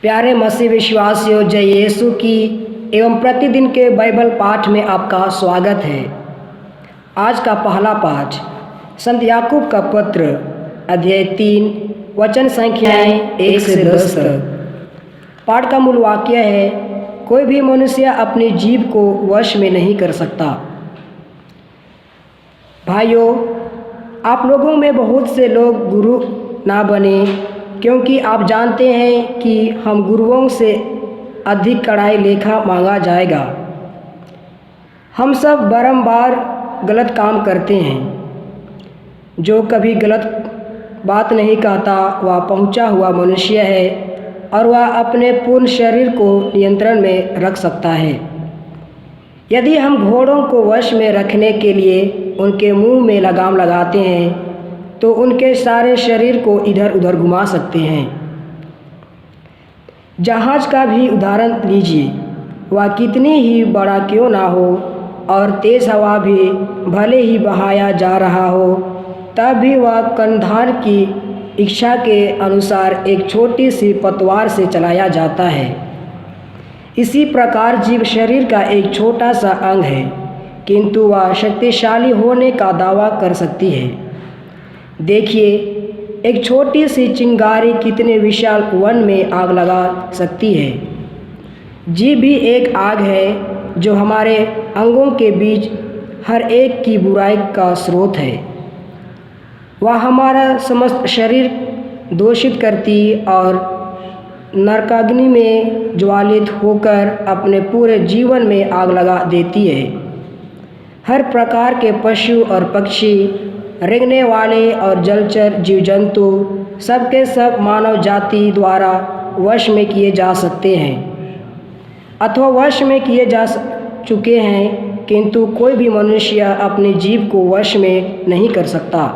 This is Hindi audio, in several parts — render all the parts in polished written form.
प्यारे मसीह विश्वासियों, जय यीशु की एवं प्रतिदिन के बाइबल पाठ में आपका स्वागत है। आज का पहला पाठ संत याकूब का पत्र अध्याय 3 वचन संख्याएं 1 से 10 तक। पाठ का मूल वाक्य है, कोई भी मनुष्य अपनी जीभ को वश में नहीं कर सकता। भाइयों, आप लोगों में बहुत से लोग गुरु ना बने, क्योंकि आप जानते हैं कि हम गुरुओं से अधिक कड़ाई लेखा मांगा जाएगा। हम सब बारंबार गलत काम करते हैं। जो कभी गलत बात नहीं कहता वह पहुंचा हुआ मनुष्य है और वह अपने पूर्ण शरीर को नियंत्रण में रख सकता है। यदि हम घोड़ों को वश में रखने के लिए उनके मुंह में लगाम लगाते हैं तो उनके सारे शरीर को इधर उधर घुमा सकते हैं। जहाज का भी उदाहरण लीजिए, वह कितनी ही बड़ा क्यों ना हो और तेज़ हवा भी भले ही बहाया जा रहा हो, तब भी वह कर्णधार की इच्छा के अनुसार एक छोटी सी पतवार से चलाया जाता है। इसी प्रकार जीव शरीर का एक छोटा सा अंग है, किंतु वह शक्तिशाली होने का दावा कर सकती है। देखिए, एक छोटी सी चिंगारी कितने विशाल वन में आग लगा सकती है। जीभ भी एक आग है जो हमारे अंगों के बीच हर एक की बुराई का स्रोत है। वह हमारा समस्त शरीर दूषित करती और नरकाग्नि में ज्वालित होकर अपने पूरे जीवन में आग लगा देती है। हर प्रकार के पशु और पक्षी, रेंगने वाले और जलचर जीव जंतु सबके सब मानव जाति द्वारा वश में किए जा सकते हैं अथवा वश में किए जा चुके हैं, किंतु कोई भी मनुष्य अपनी जीभ को वश में नहीं कर सकता।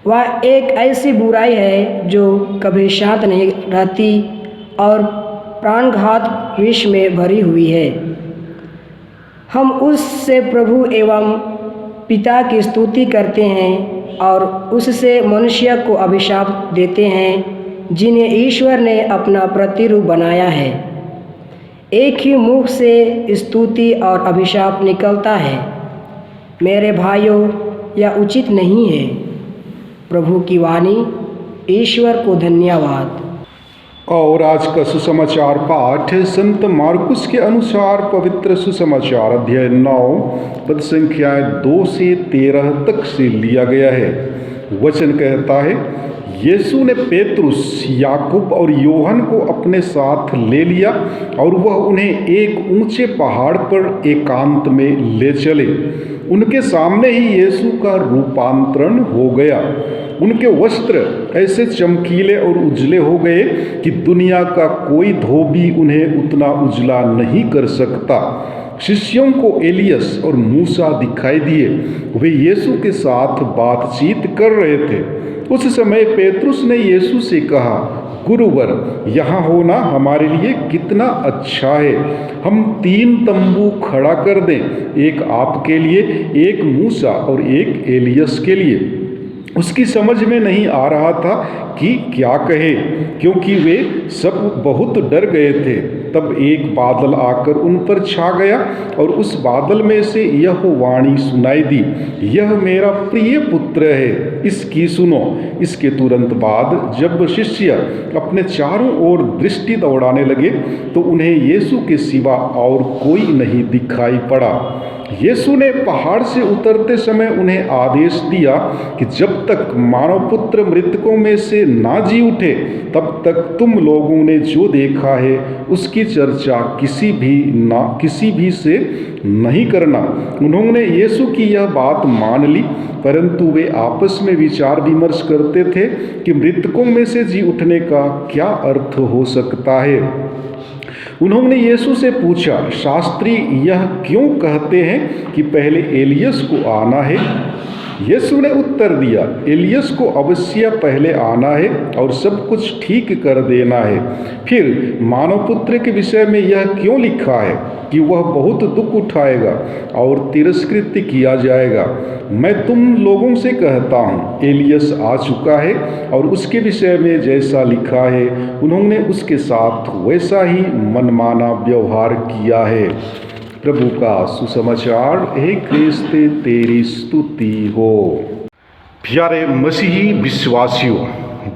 वह एक ऐसी बुराई है जो कभी शांत नहीं रहती और प्राणघात विष में भरी हुई है। हम उससे प्रभु एवं पिता की स्तुति करते हैं और उससे मनुष्य को अभिशाप देते हैं, जिन्हें ईश्वर ने अपना प्रतिरूप बनाया है। एक ही मुख से स्तुति और अभिशाप निकलता है। मेरे भाइयों, यह उचित नहीं है। प्रभु की वाणी। ईश्वर को धन्यवाद। और आज का सुसमाचार पाठ संत मार्कुस के अनुसार पवित्र सुसमाचार अध्याय 9 पद संख्याएं 2 से 13 तक से लिया गया है। वचन कहता है, यीशु ने पेतरुस, याकूब और योहन को अपने साथ ले लिया और वह उन्हें एक ऊंचे पहाड़ पर एकांत में ले चले। उनके सामने ही यीशु का रूपांतरण हो गया। उनके वस्त्र ऐसे चमकीले और उजले हो गए कि दुनिया का कोई धोबी उन्हें उतना उजला नहीं कर सकता। शिष्यों को एलियस और मूसा दिखाई दिए। वे यीशु के साथ बातचीत कर रहे थे। उस समय पेतरुस ने यीशु से कहा, गुरुवर, यहाँ होना हमारे लिए कितना अच्छा है। हम 3 तंबू खड़ा कर दें, एक आपके लिए, एक मूसा और एक एलियस के लिए। उसकी समझ में नहीं आ रहा था कि क्या कहे, क्योंकि वे सब बहुत डर गए थे। तब एक बादल आकर उन पर छा गया और उस बादल में से यह वाणी सुनाई दी, यह मेरा प्रिय पुत्र है, इसकी सुनो। इसके तुरंत बाद जब शिष्य अपने चारों ओर दृष्टि दौड़ाने लगे तो उन्हें यीशु के सिवा और कोई नहीं दिखाई पड़ा। यीशु ने पहाड़ से उतरते समय उन्हें आदेश दिया कि जब तक मानव पुत्र मृतकों में से ना जी उठे, तब तक तुम लोगों ने जो देखा है उसकी चर्चा किसी भी से नहीं करना। उन्होंने यीशु की यह बात मान ली, परंतु वे आपस में विचार विमर्श करते थे कि मृतकों में से जी उठने का क्या अर्थ हो सकता है। उन्होंने यीशु से पूछा, शास्त्री यह क्यों कहते हैं कि पहले एलियस को आना है? यीशु ने उत्तर दिया, एलियस को अवश्य पहले आना है और सब कुछ ठीक कर देना है। फिर मानव पुत्र के विषय में यह क्यों लिखा है कि वह बहुत दुख उठाएगा और तिरस्कृत किया जाएगा। मैं तुम लोगों से कहता हूँ, एलियस आ चुका है और उसके विषय में जैसा लिखा है उन्होंने उसके साथ वैसा ही मनमाना व्यवहार किया है। प्रभु का सुसमाचार। हे क्रिस्त, तेरी स्तुति हो। प्यारे मसीही विश्वासियों,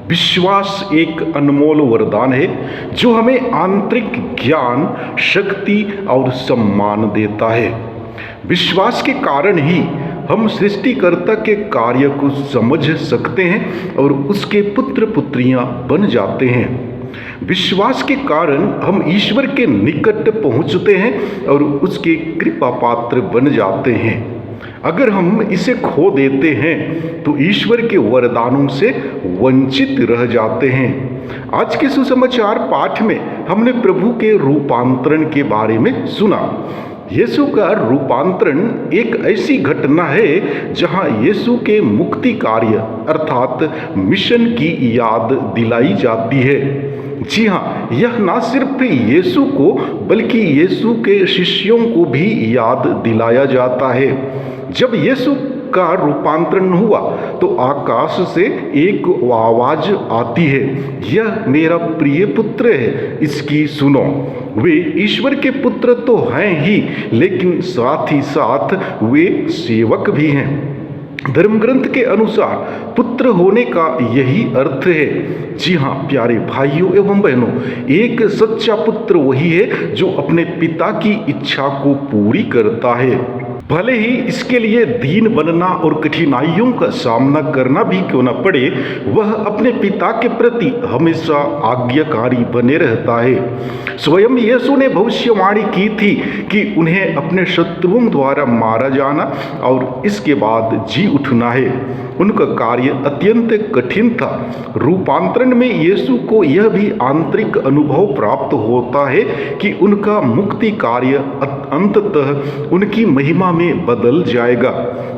विश्वास एक अनमोल वरदान है जो हमें आंतरिक ज्ञान, शक्ति और सम्मान देता है। विश्वास के कारण ही हम सृष्टिकर्ता के कार्य को समझ सकते हैं और उसके पुत्र पुत्रियां बन जाते हैं। विश्वास के कारण हम ईश्वर के निकट पहुंचते हैं और उसके कृपा पात्र बन जाते हैं। अगर हम इसे खो देते हैं तो ईश्वर के वरदानों से वंचित रह जाते हैं। आज के सुसमाचार पाठ में हमने प्रभु के रूपांतरण के बारे में सुना। यीशु का रूपांतरण एक ऐसी घटना है जहां यीशु के मुक्ति कार्य अर्थात मिशन की याद दिलाई जाती है। जी हाँ, यह न सिर्फ यीशु को बल्कि यीशु के शिष्यों को भी याद दिलाया जाता है। जब यीशु का रूपांतरण हुआ तो आकाश से एक आवाज आती है, यह मेरा प्रिय पुत्र है, इसकी सुनो। वे ईश्वर के पुत्र तो हैं ही, लेकिन साथ ही साथ वे सेवक भी हैं। धर्म ग्रंथ के अनुसार पुत्र होने का यही अर्थ है। जी हाँ प्यारे भाइयों एवं बहनों, एक सच्चा पुत्र वही है जो अपने पिता की इच्छा को पूरी करता है, भले ही इसके लिए दीन बनना और कठिनाइयों का सामना करना भी क्यों न पड़े। वह अपने पिता के प्रति हमेशा आज्ञाकारी बने रहता है। स्वयं यीशु ने भविष्यवाणी की थी कि उन्हें अपने शत्रुओं द्वारा मारा जाना और इसके बाद जी उठना है। उनका कार्य अत्यंत कठिन था। रूपांतरण में यीशु को यह भी आंतरिक अनुभव प्राप्त होता है कि उनका मुक्ति कार्य अंततः उनकी महिमा में बदल जाएगा।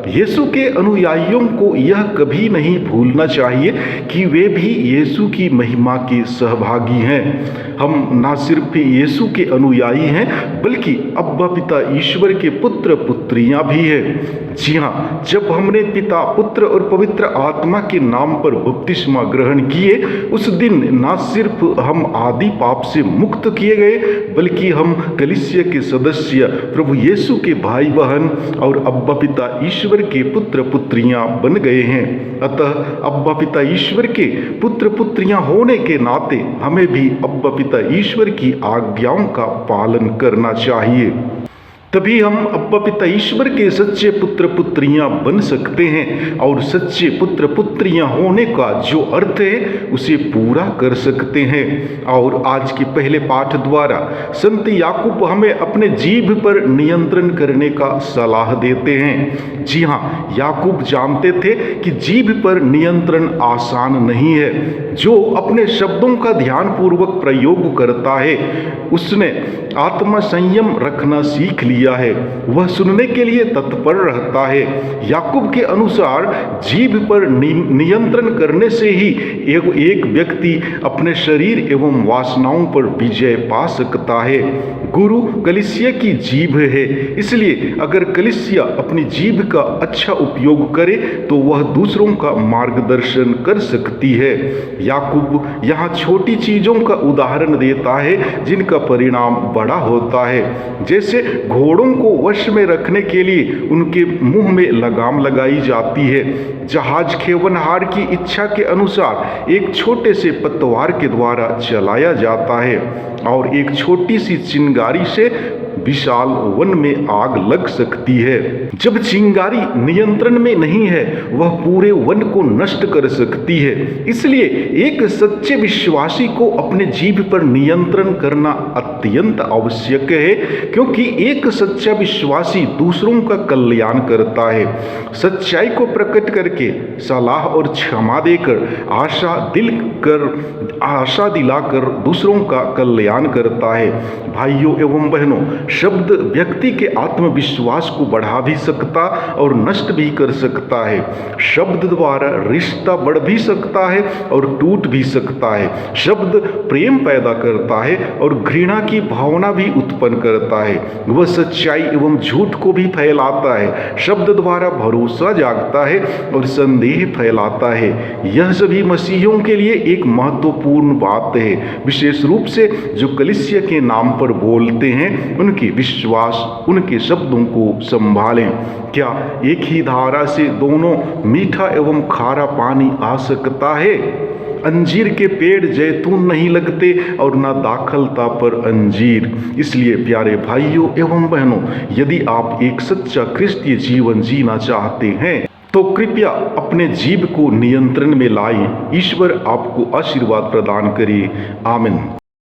यीशु के अनुयायियों को यह कभी नहीं भूलना चाहिए कि वे भी यीशु की महिमा के सहभागी हैं। हम न सिर्फ यीशु के अनुयायी हैं बल्कि अब्बा पिता ईश्वर के पुत्र पुत्रियां भी हैं। जी हाँ, जब हमने पिता, पुत्र और पवित्र आत्मा के नाम पर बपतिस्मा ग्रहण किए, उस दिन न सिर्फ हम आदि पाप से मुक्त किए गए बल्कि हम कलीसिया के सदस्य, प्रभु यीशु के भाई बहन और अब्बा पिता ईश्वर के पुत्र पुत्रियां बन गए हैं। अतः अब्बा पिता ईश्वर के पुत्र पुत्रियां होने के नाते हमें भी अब्बा पिता ईश्वर की आज्ञाओं का पालन करना चाहिए। तभी हम अब्बा पिता ईश्वर के सच्चे पुत्र पुत्रियां बन सकते हैं और सच्चे पुत्र पुत्रियां होने का जो अर्थ है उसे पूरा कर सकते हैं। और आज के पहले पाठ द्वारा संत याकूब हमें अपने जीभ पर नियंत्रण करने का सलाह देते हैं। जी हाँ, याकूब जानते थे कि जीभ पर नियंत्रण आसान नहीं है। जो अपने शब्दों का ध्यानपूर्वक प्रयोग करता है उसने आत्म संयम रखना सीख लिया है, वह सुनने के लिए तत्पर रहता है। याकूब के अनुसार जीभ पर नियंत्रण करने से ही एक व्यक्ति अपने शरीर एवं वासनाओं पर विजय पा सकता है। गुरु कलीसिया की जीभ है, इसलिए अगर कलीसिया अपनी जीभ का अच्छा उपयोग करे तो वह दूसरों का मार्गदर्शन कर सकती है। याकूब यहाँ छोटी चीजों का उदाहरण देता है जिनका परिणाम बड़ा होता है। जैसे घोड़ों को वश में रखने के लिए उनके मुंह में लगाम लगाई जाती है। जहाज खेवनहार की इच्छा के अनुसार एक छोटे से पतवार के द्वारा चलाया जाता है और एक छोटी सी चिंगारी से विशाल वन में आग लग सकती है। जब चिंगारी नियंत्रण में नहीं है वह पूरे वन को नष्ट कर सकती है। इसलिए एक सच्चे विश्वासी को अपने जीभ पर नियंत्रण करना अत्यंत आवश्यक है, क्योंकि एक सच्चा विश्वासी दूसरों का कल्याण करता है। सच्चाई को प्रकट करके सलाह और क्षमा देकर आशा दिलाकर दूसरों का कल्याण करता है। भाइयों एवं बहनों, शब्द व्यक्ति के आत्मविश्वास को बढ़ा भी सकता और नष्ट भी कर सकता है। शब्द द्वारा रिश्ता बढ़ भी सकता है और टूट भी सकता है। शब्द प्रेम पैदा करता है और घृणा की भावना भी उत्पन्न करता है। वह सच्चाई एवं झूठ को भी फैलाता है। शब्द द्वारा भरोसा जागता है और संदेह फैलाता है। यह सभी मसीहियों के लिए एक महत्वपूर्ण बात है, विशेष रूप से जो कलीसिया के नाम पर बोलते हैं। उनके विश्वास, उनके शब्दों को संभालें। क्या एक ही धारा से दोनों मीठा एवं खारा पानी आ सकता है? अंजीर के पेड़ जैतून नहीं लगते और न दाखलता पर अंजीर। इसलिए प्यारे भाइयों एवं बहनों, यदि आप एक सच्चा क्रिस्तीय जीवन जीना चाहते हैं तो कृपया अपने जीव को नियंत्रण में लाएं। ईश्वर आपको आशीर्वाद प्रदान करे। आमीन।